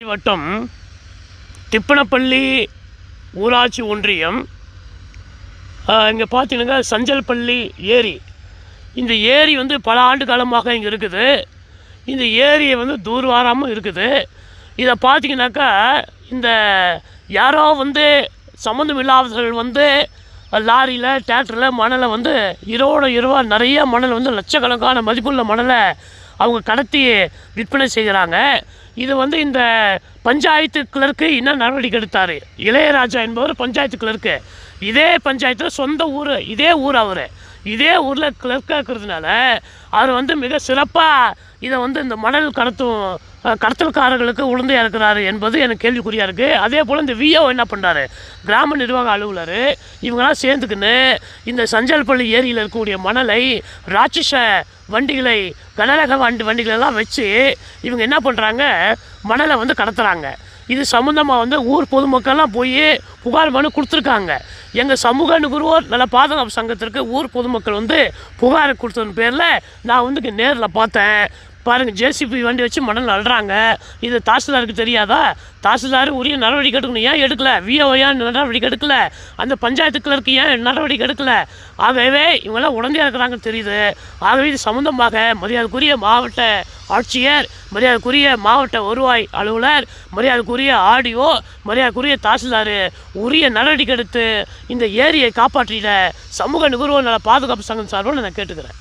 வட்டம் திப்பனப்பள்ளி ஊராட்சி ஒன்றியம். இங்கே பார்த்தீங்கன்னா சஞ்சல்பள்ளி ஏரி. இந்த ஏரி பல ஆண்டு காலமாக இங்கே இருக்குது. இந்த ஏரியை தூர்வாராமல் இருக்குது. இதை பார்த்தீங்கன்னாக்கா இந்த யாரோ சம்மந்தம் இல்லாதவர்கள் லாரியில் டிராக்டரில் மணலை இரவாக நிறைய மணல் லட்சக்கணக்கான மதிப்புள்ள மணலை அவங்க கடத்தி விற்பனை செய்கிறாங்க. இது இந்த பஞ்சாயத்து கிளர்க்கு என்ன நடவடிக்கை எடுத்தார்? இளையராஜா என்பவர் பஞ்சாயத்து கிளர்க்கு. இதே பஞ்சாயத்தில் சொந்த ஊர், இதே ஊர் அவர். இதே ஊரில் கிளர்க்காக இருக்கிறதுனால அவர் மிக சிறப்பாக இதை இந்த மணல் கடத்தல்காரர்களுக்கு உளுந்தையாக இருக்கிறாரு என்பது எனக்கு கேள்விக்குறியாக இருக்குது. அதே போல் இந்த விஓ என்ன பண்ணுறாரு? கிராம நிர்வாக அலுவலர் இவங்களாம் சேர்ந்துக்குன்னு இந்த சஞ்சல்பள்ளி ஏரியில் இருக்கக்கூடிய மணலை ராட்சச வண்டிகளை, கனரக வண்டிகளெல்லாம் வச்சு இவங்க என்ன பண்ணுறாங்க? மணலை கடத்துகிறாங்க. இது சம்மந்தமாக ஊர் பொதுமக்கள்லாம் போய் புகார் மனு கொடுத்துருக்காங்க. எங்கள் சமூக நுகர்வோர் நல பாதுகாப்பு சங்கத்திற்கு ஊர் பொதுமக்கள் புகார் கொடுத்ததன் பேரில் நான் நேரில் பார்த்தேன். பாருங்கள், ஜேசிபி வண்டி வச்சு மணல் அள்ளுறாங்க. இது தாசில்தாருக்கு தெரியாதா? தாசில்தார் உரிய நடவடிக்கை எடுக்கணும். ஏன் எடுக்கலை? விஓ ஏன் நடவடிக்கை எடுக்கலை? அந்த பஞ்சாயத்து கிளர்க்கு ஏன் நடவடிக்கை எடுக்கலை? ஆகவே இவங்கெல்லாம் உடந்தையாக இருக்கிறாங்கன்னு தெரியுது. ஆகவே இது சம்மந்தமாக மரியாதைக்குரிய மாவட்ட ஆட்சியர், மரியாதைக்குரிய மாவட்ட வருவாய் அலுவலர், மரியாதைக்குரிய ஆடிஓ, மரியாதைக்குரிய தாசில்தார் உரிய நடவடிக்கை எடுத்து இந்த ஏரியை காப்பாற்றிட சமூக நுகர்வோர் நல பாதுகாப்பு சங்கம் சார்பில் நான் கேட்டுக்கிறேன்.